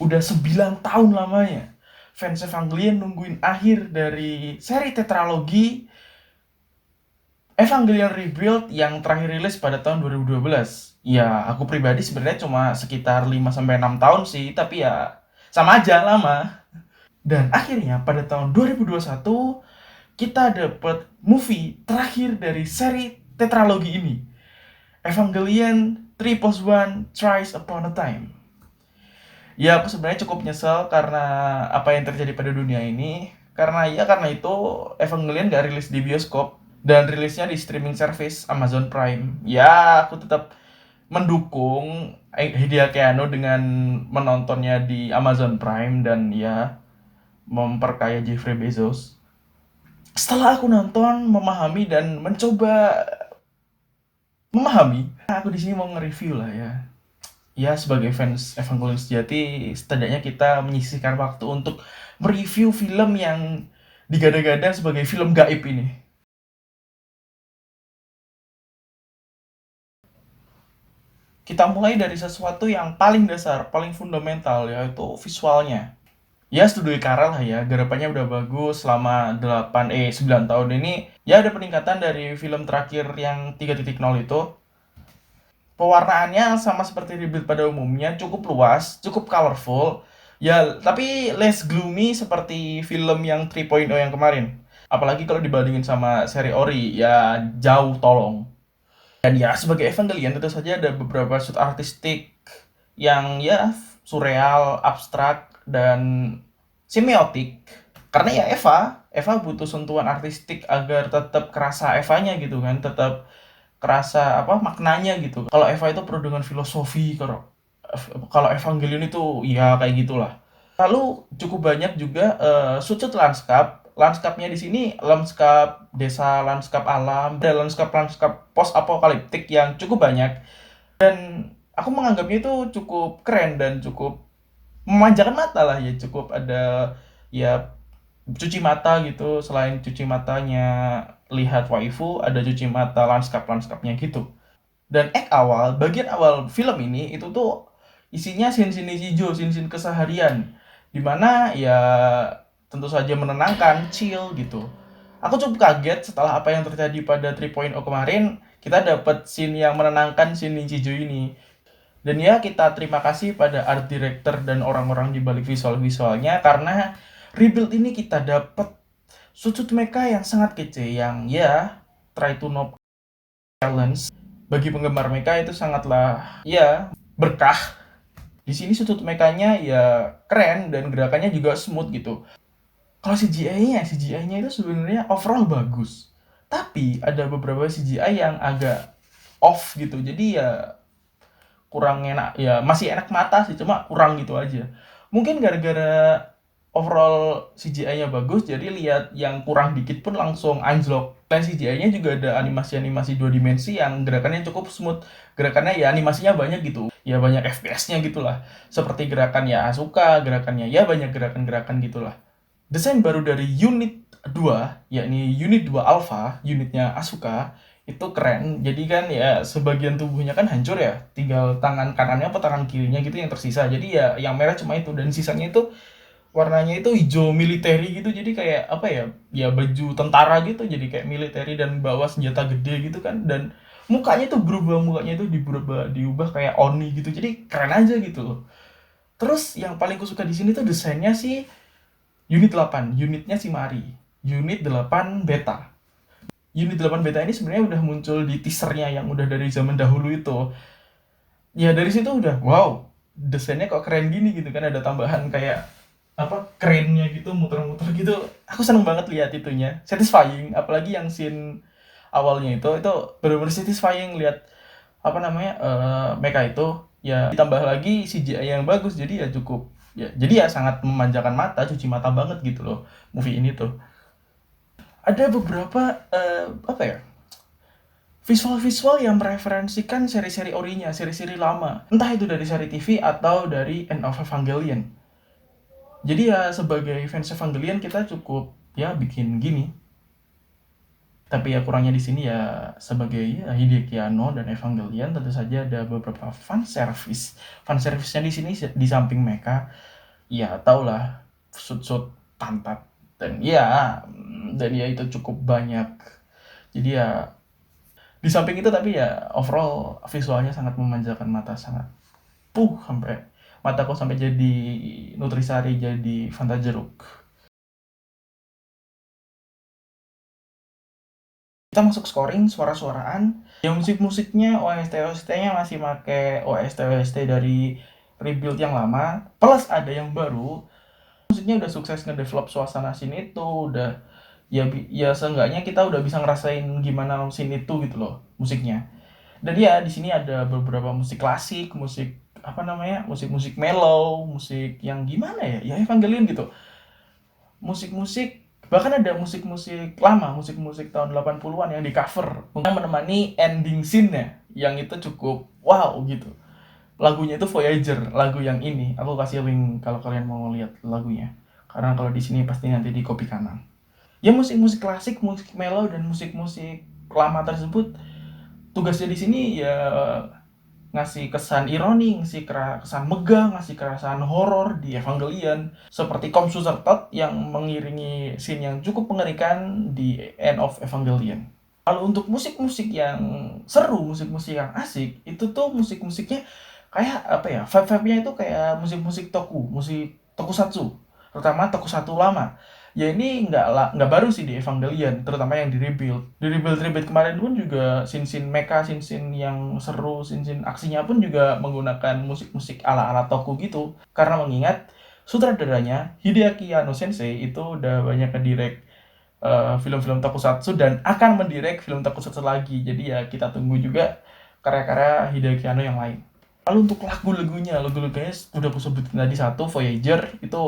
Udah 9 tahun lamanya fans Evangelion nungguin akhir dari seri tetralogi Evangelion Rebuild yang terakhir rilis pada tahun 2012. Ya, aku pribadi sebenarnya cuma sekitar 5 sampai 6 tahun sih, tapi ya sama aja lama. Dan akhirnya pada tahun 2021 kita dapat movie terakhir dari seri tetralogi ini. Evangelion 3+1 Thrice Upon a Time. Ya, aku sebenarnya cukup nyesel karena apa yang terjadi pada dunia ini. Karena itu Evangelion gak rilis di bioskop dan rilisnya di streaming service Amazon Prime. Ya, aku tetap mendukung Hideaki Anno dengan menontonnya di Amazon Prime dan ya memperkaya Jeffrey Bezos. Setelah aku nonton, memahami dan mencoba memahami, aku di sini mau nge-review lah ya. Ya, sebagai fans Evangelion sejati, setidaknya kita menyisihkan waktu untuk mereview film yang digadang-gadang sebagai film gaib ini. Kita mulai dari sesuatu yang paling dasar, paling fundamental, yaitu visualnya. Ya, Studio Ikara lah ya, garapannya udah bagus selama 9 tahun ini. Ya, ada peningkatan dari film terakhir yang 3.0 itu. Pewarnaannya sama seperti Rebuild pada umumnya, cukup luas, cukup colorful. Ya, tapi less gloomy seperti film yang 3.0 yang kemarin. Apalagi kalau dibandingin sama seri Ori, ya jauh tolong. Dan ya, sebagai Evangelion tentu saja ada beberapa shoot artistik yang ya surreal, abstrak, dan semiotik. Karena ya Eva butuh sentuhan artistik agar tetap kerasa Evanya gitu kan, tetap kerasa apa maknanya gitu. Kalau Eva itu penuh dengan filosofi, kalau Evangelion itu ya kayak gitulah. Lalu cukup banyak juga sudut lanskap. Lanskapnya di sini lanskap desa, lanskap alam, dan lanskap-lanskap post apokaliptik yang cukup banyak. Dan aku menganggapnya itu cukup keren dan cukup memanjakan mata lah ya, cukup ada ya cuci mata gitu, selain cuci matanya lihat waifu, ada cuci mata lanskap-lanskapnya gitu. Dan bagian awal film ini itu tuh isinya scene-scene hijau, scene-scene keseharian. Dimana ya tentu saja menenangkan, chill gitu. Aku cukup kaget setelah apa yang terjadi pada 3.0 kemarin, kita dapat scene yang menenangkan, scene hijau ini. Dan ya kita terima kasih pada art director dan orang-orang di balik visual-visualnya karena rebuild ini kita dapat sudut mecha yang sangat kece yang ya try to no challenge bagi penggemar mecha itu sangatlah ya berkah. Di sini sudut mekanya ya keren dan gerakannya juga smooth gitu. Kalau CGI-nya itu sebenarnya overall bagus. Tapi ada beberapa CGI yang agak off gitu. Jadi ya kurang enak ya, masih enak mata sih cuma kurang gitu aja. Mungkin gara-gara overall CGI-nya bagus jadi lihat yang kurang dikit pun langsung anjlok. Dan CGI-nya juga ada animasi-animasi dua dimensi yang gerakannya cukup smooth, gerakannya ya animasinya banyak gitu ya, banyak FPS-nya gitulah, seperti gerakan ya Asuka, gerakannya ya banyak gerakan-gerakan gitulah. Desain baru dari unit 2, yakni unit 2 Alpha, unitnya Asuka, itu keren. Jadi kan ya sebagian tubuhnya kan hancur ya, tinggal tangan kanannya atau tangan kirinya gitu yang tersisa. Jadi ya yang merah cuma itu dan sisanya itu warnanya itu hijau militeri gitu. Jadi kayak apa ya? Ya baju tentara gitu. Jadi kayak militeri dan bawa senjata gede gitu kan. Dan mukanya itu diubah kayak Oni gitu. Jadi keren aja gitu loh. Terus yang paling ku suka di sini tuh desainnya sih unit 8, unitnya si Mari. Unit 8 beta. Unit 8 beta ini sebenarnya udah muncul di teasernya yang udah dari zaman dahulu itu. Ya dari situ udah wow, desainnya kok keren gini gitu kan, ada tambahan kayak apa kerennya gitu, muter-muter gitu. Aku seneng banget lihat itunya, satisfying. Apalagi yang scene awalnya itu benar-benar satisfying lihat apa namanya mecha itu ya, ditambah lagi CGI yang bagus jadi ya cukup ya, jadi ya sangat memanjakan mata, cuci mata banget gitu loh movie ini tuh. Ada beberapa apa ya, visual-visual yang mereferensikan seri-seri orinya, seri-seri lama, entah itu dari seri TV atau dari End of Evangelion. Jadi ya sebagai fans Evangelion kita cukup ya bikin gini. Tapi ya kurangnya di sini ya sebagai ya Hideaki Anno dan Evangelion tentu saja ada beberapa fan service. Fan service-nya di sini di samping mecha ya taulah shoot-shoot pantat dan ya itu cukup banyak. Jadi ya di samping itu tapi ya overall visualnya sangat memanjakan mata, sangat sampai mataku sampai jadi nutrisari, jadi Fanta jeruk. Kita masuk scoring, suara-suaraan. Ya musik-musiknya OST-OST-nya masih pakai OST-OST dari rebuild yang lama, plus ada yang baru. Musiknya udah sukses ngedevelop suasana scene itu, udah ya seenggaknya kita udah bisa ngerasain gimana scene itu gitu loh, musiknya. Dan ya di sini ada beberapa musik klasik, musik apa namanya? Musik-musik mellow, musik yang gimana ya? Ya Evangelion gitu. Musik-musik bahkan ada musik-musik lama, musik-musik tahun 80-an yang di cover untuk menemani ending scene-nya yang itu cukup wow gitu. Lagunya itu Voyager, lagu yang ini. Aku kasih link kalau kalian mau lihat lagunya. Karena kalau di sini pasti nanti di copy kanan. Ya musik-musik klasik, musik mellow dan musik-musik lama tersebut tugasnya di sini ya ngasih kesan ironi, ngasih kesan megah, ngasih kesan horor di Evangelion seperti Computer Tot yang mengiringi scene yang cukup mengerikan di End of Evangelion. Lalu untuk musik-musik yang seru, musik-musik yang asik, itu tuh musik-musiknya kayak apa ya? Vibe-nya itu kayak musik-musik musik tokusatsu, terutama tokusatsu lama. Ya ini nggak baru sih di Evangelion, terutama yang di rebuild. Di rebuild kemarin pun juga scene-scene mecha, scene-scene yang seru, scene-scene aksinya pun juga menggunakan musik-musik ala-ala toku gitu. Karena mengingat sutradaranya Hideaki Anno Sensei itu udah banyak ngedirect film-film tokusatsu dan akan mendirect film tokusatsu lagi. Jadi ya kita tunggu juga karya-karya Hideaki Anno yang lain. Lalu untuk lagu-lagunya udah aku sebutin tadi satu Voyager itu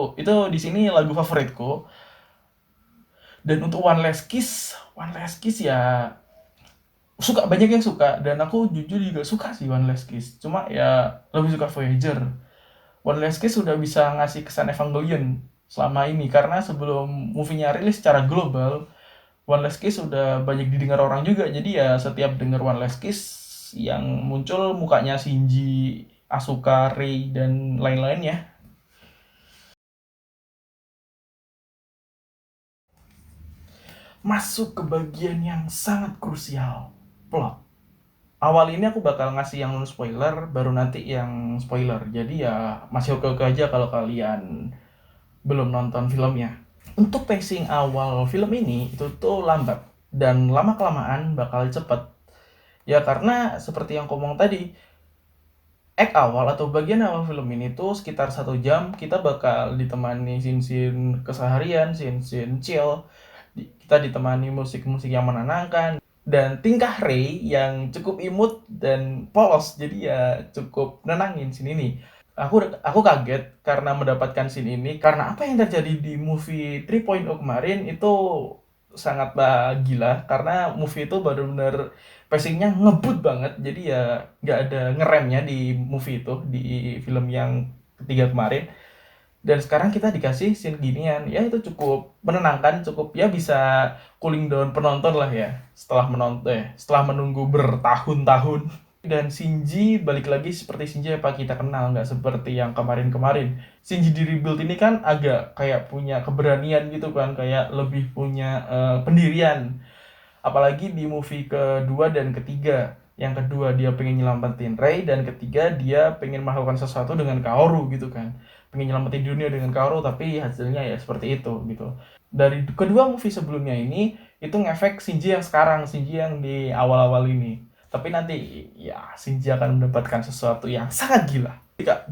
di sini lagu favoritku. Dan untuk One Last Kiss ya banyak yang suka dan aku jujur juga suka sih One Last Kiss. Cuma ya lebih suka Voyager. One Last Kiss sudah bisa ngasih kesan Evangelion selama ini karena sebelum movie-nya rilis secara global, One Last Kiss sudah banyak didengar orang juga. Jadi ya setiap denger One Last Kiss yang muncul mukanya Shinji, Asuka, Rei dan lain-lainnya. Masuk ke bagian yang sangat krusial, plot. Awal ini aku bakal ngasih yang non spoiler, baru nanti yang spoiler. Jadi ya masih oke-oke aja kalau kalian belum nonton filmnya. Untuk pacing awal film ini itu tuh lambat dan lama-kelamaan bakal cepet. Ya karena seperti yang ngomong tadi, act awal atau bagian awal film ini tuh sekitar 1 jam kita bakal ditemani scene-scene keseharian, scene-scene chill. Kita ditemani musik-musik yang menenangkan dan tingkah Rey yang cukup imut dan polos. Jadi ya cukup nenangin scene ini. Aku kaget karena mendapatkan scene ini karena apa yang terjadi di movie 3.0 kemarin itu sangatlah gila karena movie itu benar-benar pacingnya ngebut banget, jadi ya nggak ada ngeremnya di movie itu, di film yang ketiga kemarin. Dan sekarang kita dikasih scene ginian ya itu cukup menenangkan, cukup ya bisa cooling down penonton lah ya setelah menunggu bertahun-tahun. Dan Shinji balik lagi seperti Shinji apa kita kenal, nggak seperti yang kemarin-kemarin. Shinji di rebuild ini kan agak kayak punya keberanian gitu kan, kayak lebih punya pendirian. Apalagi di movie kedua dan ketiga. Yang kedua dia pengen nyelamatin Rey dan ketiga dia pengen melakukan sesuatu dengan Kaoru gitu kan. Pengen nyelamatin dunia dengan Kaoru tapi hasilnya ya seperti itu gitu. Dari kedua movie sebelumnya ini itu ngefek Shinji yang sekarang, Shinji yang di awal-awal ini. Tapi nanti ya Shinji akan mendapatkan sesuatu yang sangat gila.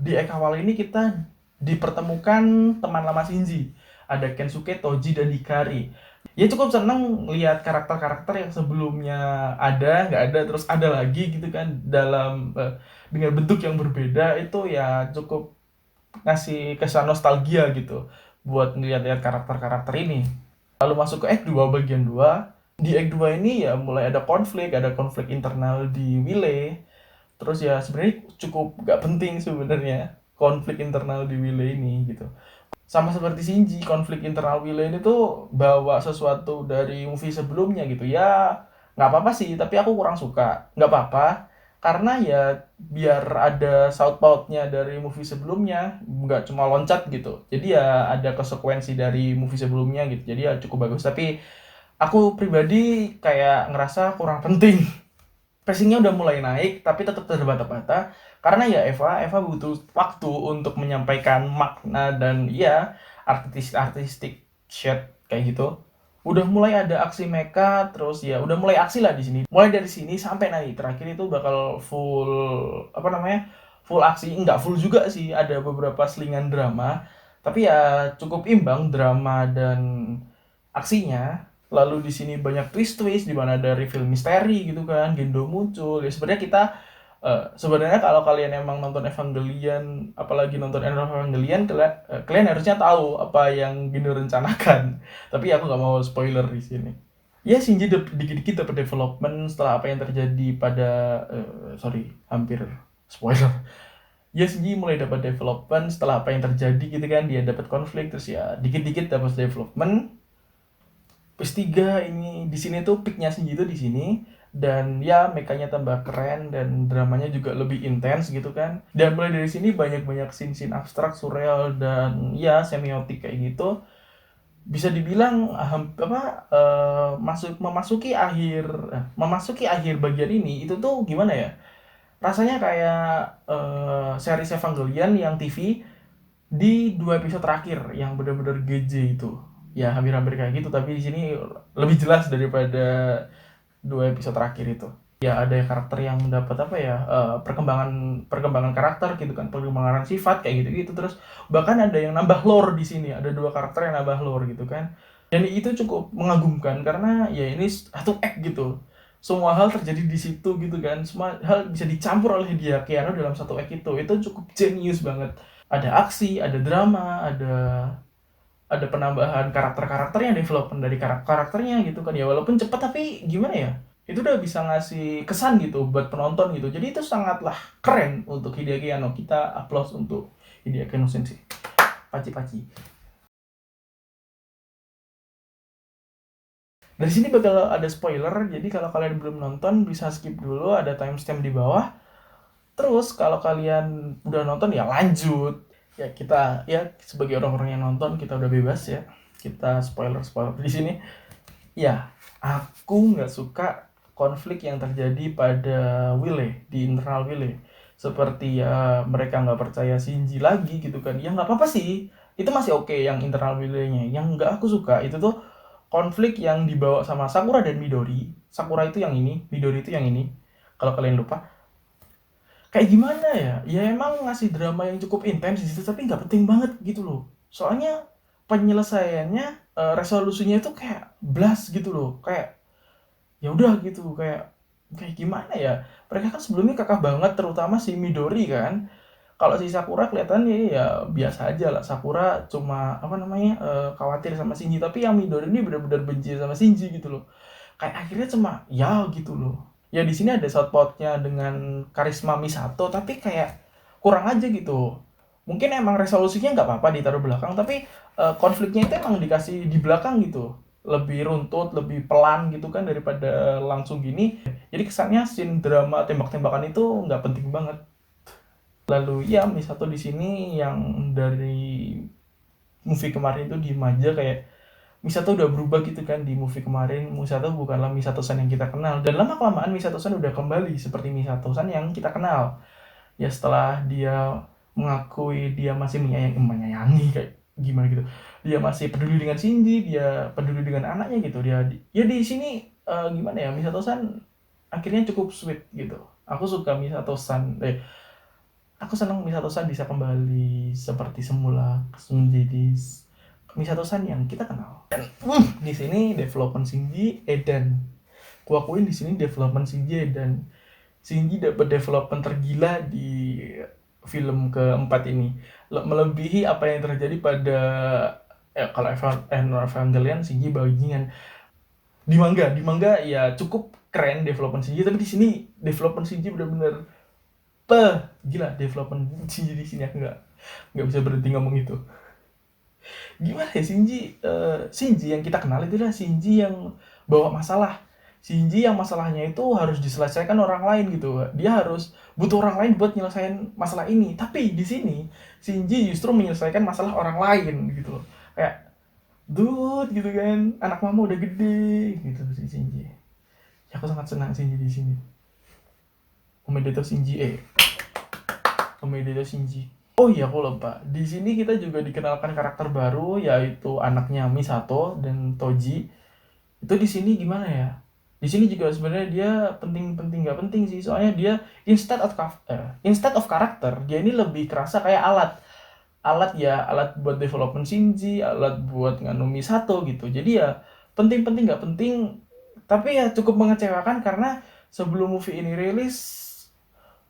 Di awal ini kita dipertemukan teman lama Shinji. Ada Kensuke, Toji, dan Hikari. Ya cukup seneng lihat karakter-karakter yang sebelumnya nggak ada, terus ada lagi gitu kan dalam dengan bentuk yang berbeda itu ya cukup ngasih kesan nostalgia gitu buat ngeliat-liat karakter-karakter ini. Lalu masuk ke Act 2 bagian 2. Di Act 2 ini ya mulai ada konflik internal di Wile. Terus ya sebenarnya cukup gak penting sebenarnya konflik internal di Wile ini gitu. Sama seperti Shinji, konflik internal Will ini tuh bawa sesuatu dari movie sebelumnya gitu. Ya, nggak apa-apa sih, tapi aku kurang suka. Nggak apa-apa, karena ya biar ada shout pautnya dari movie sebelumnya, nggak cuma loncat gitu. Jadi ya ada konsekuensi dari movie sebelumnya gitu. Jadi ya cukup bagus. Tapi aku pribadi kayak ngerasa kurang penting. Pacingnya udah mulai naik, tapi tetap terbata-bata. Karena ya Eva butuh waktu untuk menyampaikan makna dan ya artistik shit kayak gitu. Udah mulai ada aksi mecha, terus ya udah mulai aksi lah di sini. Mulai dari sini sampai nanti terakhir itu bakal full apa namanya? Full aksi, enggak full juga sih, ada beberapa selingan drama. Tapi ya cukup imbang drama dan aksinya. Lalu di sini banyak twist-twist di mana ada reveal misteri gitu kan, Gendo muncul. Ya sebenarnya kita sebenarnya kalau kalian emang nonton Evangelion, apalagi nonton Evangelion, kalian harusnya tahu apa yang Gendo rencanakan. Tapi aku nggak mau spoiler di sini. Ya Shinji dikit-dikit dapat development setelah apa yang terjadi pada sorry, hampir spoiler. Ya Shinji mulai dapat development setelah apa yang terjadi gitu kan, dia dapat konflik terus ya dikit-dikit dapat development. PS3 ini di sini tuh peaknya Shinji itu di sini, dan ya mekanya tambah keren dan dramanya juga lebih intens gitu kan. Dan mulai dari sini banyak-banyak scene-scene abstrak, surreal dan ya semiotik kayak gitu. Bisa dibilang memasuki akhir bagian ini itu tuh gimana ya? Rasanya kayak series Evangelion yang TV di 2 episode terakhir yang benar-benar GJ itu. Ya hampir-hampir kayak gitu, tapi di sini lebih jelas daripada 2 episode terakhir itu. Ya ada karakter yang dapat apa ya, perkembangan perkembangan karakter gitu kan, perkembangan sifat kayak gitu-gitu. Terus bahkan ada yang nambah lore di sini, ada 2 karakter yang nambah lore gitu kan. Dan itu cukup mengagumkan karena ya ini satu act gitu. Semua hal terjadi di situ gitu kan. Semua hal bisa dicampur oleh dia Keanu dalam satu act itu. Itu cukup genius banget. Ada aksi, ada drama, ada penambahan karakternya, development dari karakternya gitu kan. Ya walaupun cepat tapi gimana ya? Itu udah bisa ngasih kesan gitu buat penonton gitu. Jadi itu sangatlah keren untuk Hideaki Anno. Kita applause untuk Hideaki Anno Sensei. Paci-paci. Dari sini bakal ada spoiler, jadi kalau kalian belum nonton bisa skip dulu, ada timestamp di bawah. Terus kalau kalian udah nonton ya lanjut. Ya kita ya sebagai orang-orang yang nonton kita udah bebas ya. Kita spoiler di sini. Ya, aku nggak suka konflik yang terjadi pada Wille, di internal Wille. Seperti ya mereka nggak percaya Shinji lagi gitu kan. Ya nggak apa-apa sih, itu masih oke yang internal Wille-nya. Yang nggak aku suka itu tuh konflik yang dibawa sama Sakura dan Midori. Sakura itu yang ini, Midori itu yang ini. Kalau kalian lupa, kayak gimana ya? Ya emang ngasih drama yang cukup intens di situ, tapi nggak penting banget gitu loh. Soalnya penyelesaiannya, resolusinya itu kayak blast gitu loh. Kayak ya udah gitu, kayak kayak gimana ya? Mereka kan sebelumnya kakak banget, terutama si Midori kan. Kalau si Sakura kelihatannya ya biasa aja lah. Sakura cuma apa namanya, khawatir sama Shinji, tapi yang Midori ini benar-benar benci sama Shinji gitu loh. Kayak akhirnya cuma ya gitu loh. Ya di sini ada shot dengan karisma Misato, tapi kayak kurang aja gitu. Mungkin emang resolusinya nggak apa-apa ditaruh belakang, tapi konfliknya itu emang dikasih di belakang gitu. Lebih runtut, lebih pelan gitu kan daripada langsung gini. Jadi kesannya scene drama tembak-tembakan itu nggak penting banget. Lalu ya Misato di sini yang dari movie kemarin itu diem aja, kayak Misato udah berubah gitu kan. Di movie kemarin Misato bukanlah Misato-san yang kita kenal, dan lama kelamaan Misato-san udah kembali seperti Misato-san yang kita kenal. Ya setelah dia mengakui dia masih menyayangi kayak gimana gitu. Dia masih peduli dengan Shinji, dia peduli dengan anaknya gitu. Ya di sini gimana ya, Misato-san akhirnya cukup sweet gitu. Aku suka Misato-san. Aku senang Misato-san bisa kembali seperti semula menjadi Misato-san yang kita kenal. Dan di sini development Shinji Edan. Kuakuin di sini development Shinji Edan. Shinji dapat development tergila di film keempat ini. Melebihi apa yang terjadi pada kalau Evangelion Shinji bajingan. Di manga ya cukup keren development Shinji, tapi di sini development Shinji benar-benar gila. Development Shinji di sini aku nggak bisa berhenti ngomong itu. gimana ya, Shinji yang kita kenal itu adalah Shinji yang bawa masalah. Shinji yang masalahnya itu harus diselesaikan orang lain gitu. Dia harus butuh orang lain buat nyelesain masalah ini. Tapi di sini Shinji justru menyelesaikan masalah orang lain gitu loh. Kayak dude gitu kan, anak mama udah gede gitu si Shinji. Ya, aku sangat senang Shinji di sini. Omedeto Shinji. Oh iya, aku lupa. Di sini kita juga dikenalkan karakter baru, yaitu anaknya Misato dan Toji. Itu di sini gimana ya? Di sini juga sebenarnya dia penting nggak penting sih, soalnya dia instead of karakter, dia ini lebih kerasa kayak alat buat development Shinji, alat buat nganu Misato gitu. Jadi ya penting nggak penting, tapi ya cukup mengecewakan karena sebelum movie ini rilis,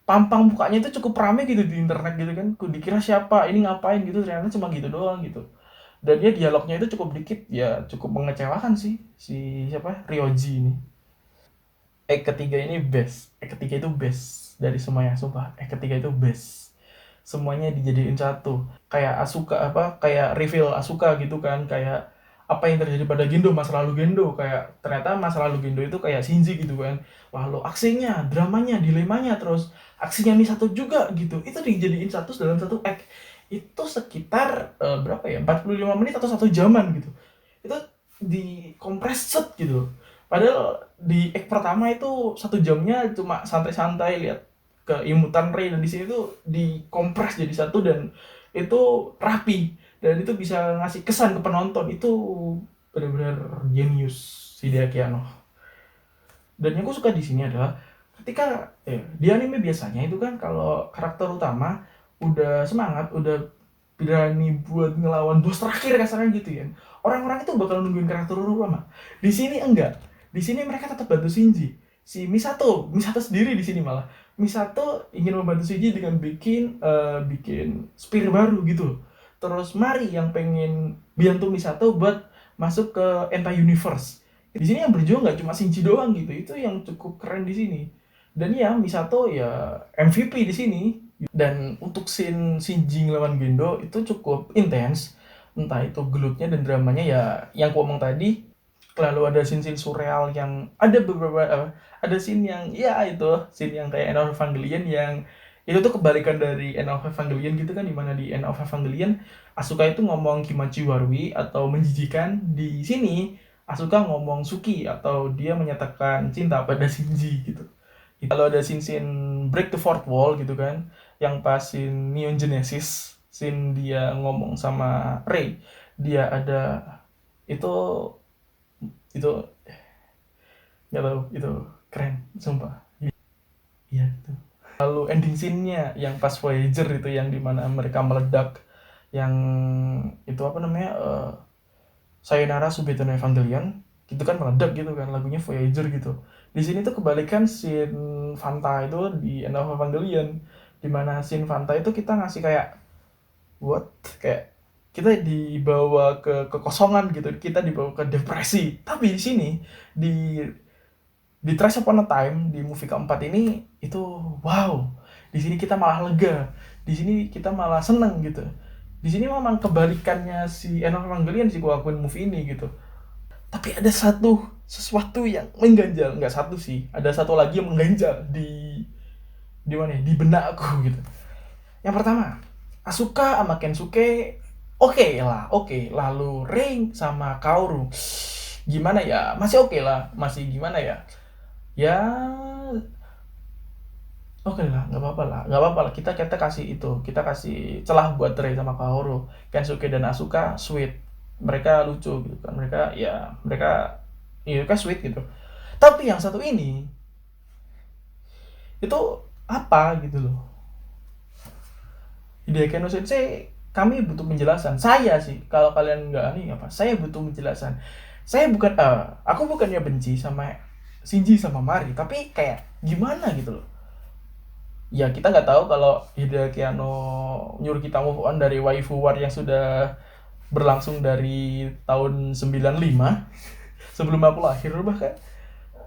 pampang bukanya itu cukup rame gitu di internet gitu kan. Ku dikira siapa ini ngapain gitu, ternyata cuma gitu doang gitu. Dan dia dialognya itu cukup dikit, ya cukup mengecewakan sih si siapa Ryoji ini. Ketiga ini best. Ketiga itu best dari semuanya, sumpah. Ketiga itu best. Semuanya dijadiin satu. Kayak kayak reveal Asuka gitu kan, kayak apa yang terjadi pada Gendo, masa lalu Gendo, kayak ternyata masa lalu Gendo itu kayak Shinji gitu kan. Lalu aksinya, dramanya, dilemanya, terus aksinya Misato juga gitu. Itu dijadiin satu dalam satu act. Itu sekitar berapa ya? 45 menit atau 1 jaman gitu. Itu dikompreset gitu. Padahal di act pertama itu 1 jamnya cuma santai-santai lihat keimutan Rey, dan di sini tuh dikompres jadi satu, dan itu rapi, dan itu bisa ngasih kesan ke penonton. Itu benar-benar genius si Hideaki Anno. Dan yang gue suka di sini adalah ketika di anime biasanya itu kan kalau karakter utama udah semangat, udah berani buat ngelawan bos terakhir kasarnya gitu ya, orang-orang itu bakal nungguin karakter utama. Di sini enggak. Di sini mereka tetap bantu Shinji. Si Misato sendiri di sini malah. Misato ingin membantu Shinji dengan bikin spear baru gitu. Terus Mari yang pengen bantu Misato buat masuk ke Entire Universe. Di sini yang berjuang nggak cuma Shinji doang gitu. Itu yang cukup keren di sini. Dan ya Misato ya MVP di sini. Dan untuk Shinji ngelawan Gendo itu cukup intens. Entah itu gelutnya dan dramanya ya yang ku omong tadi. Lalu ada scene-scene surreal yang ada beberapa ada scene yang ya itu scene yang kayak End of Evangelion, yang itu tuh kebalikan dari End of Evangelion gitu kan, dimana di End of Evangelion Asuka itu ngomong Kimachi Warui atau menjijikan. Di sini Asuka ngomong Suki atau dia menyatakan cinta pada Shinji gitu. Kalau ada scene break the fourth wall gitu kan, yang pas scene Neon Genesis, scene dia ngomong sama Rey, dia ada itu itu nggak tahu, itu keren sumpah. Iya itu. Lalu ending scene-nya yang pas Voyager itu, yang dimana mereka meledak, yang itu apa namanya, Sayonara Subito no Evangelion itu kan meledak gitu kan, lagunya Voyager gitu. Di sini tuh kebalikan scene Fanta itu di End of Evangelion, dimana scene Fanta itu kita ngasih kayak what, kayak kita dibawa ke kekosongan gitu, kita dibawa ke depresi. Tapi di sini di Trash Upon a Time di movie keempat ini itu wow, di sini kita malah lega, di sini kita malah seneng gitu. Di sini memang kebalikannya si End of Evangelion sih gua akuin movie ini gitu. Tapi ada sesuatu yang mengganjal, nggak satu sih, ada satu lagi yang mengganjal di mana ya? Di benak aku gitu. Yang pertama, Asuka sama Kensuke oke. Lalu Rei sama Kaoru gimana ya, masih oke lah, masih gimana ya, ya oke lah, nggak apa-apa lah, kita kasih itu, kita kasih celah buat Rei sama Kaoru. Kensuke dan Asuka sweet, mereka lucu gitu kan, mereka sweet gitu. Tapi yang satu ini itu apa gitu loh, Hideaki no Sensei, kami butuh penjelasan. Saya sih, kalau kalian nggak nih apa, saya butuh penjelasan. Aku bukannya benci sama Shinji sama Mari, tapi kayak gimana gitu loh. Ya kita nggak tahu kalau Hideaki Anno nyuruh kita move on dari waifu war yang sudah berlangsung dari tahun 95 sebelum aku lahir bahkan.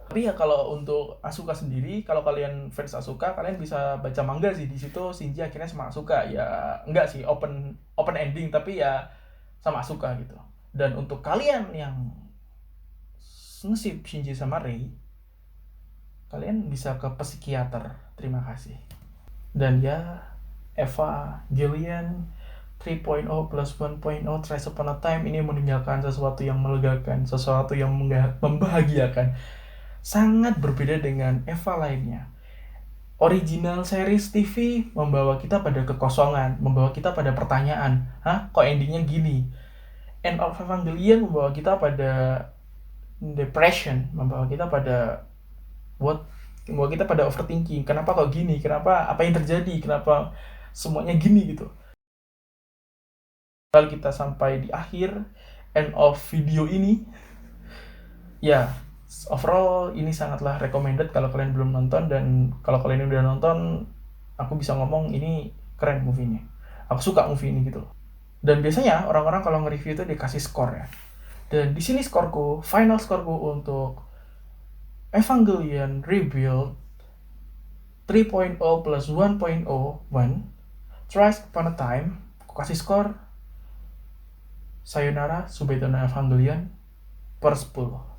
Tapi ya kalau untuk Asuka sendiri, kalau kalian fans Asuka, kalian bisa baca manga sih. Di situ Shinji akhirnya sama Asuka ya, enggak sih open open ending, tapi ya sama Asuka gitu. Dan untuk kalian yang ngesip Shinji sama Rei, kalian bisa ke psikiater. Terima kasih. Dan ya, Eva Gillian 3.0 plus 1.0 Thrice Upon a Time ini meninggalkan sesuatu yang melegakan, sesuatu yang membahagiakan. Sangat berbeda dengan Eva lainnya. Original series TV membawa kita pada kekosongan, membawa kita pada pertanyaan, hah, kok endingnya gini? End of Evangelion membawa kita pada depression, membawa kita pada membawa kita pada overthinking. Kenapa kok gini? Kenapa? Apa yang terjadi? Kenapa semuanya gini gitu? Kalau kita sampai di akhir end of video ini, ya overall ini sangatlah recommended kalau kalian belum nonton. Dan kalau kalian udah nonton, aku bisa ngomong ini keren movie-nya. Aku suka movie ini gitu. Dan biasanya orang-orang kalau nge-review itu dikasih skor ya. Dan di sini skorku, final skorku untuk Evangelion Rebuild 3.0 plus 1.01 Thrice Upon a Time, aku kasih skor Sayonara Subetona Evangelion per 10.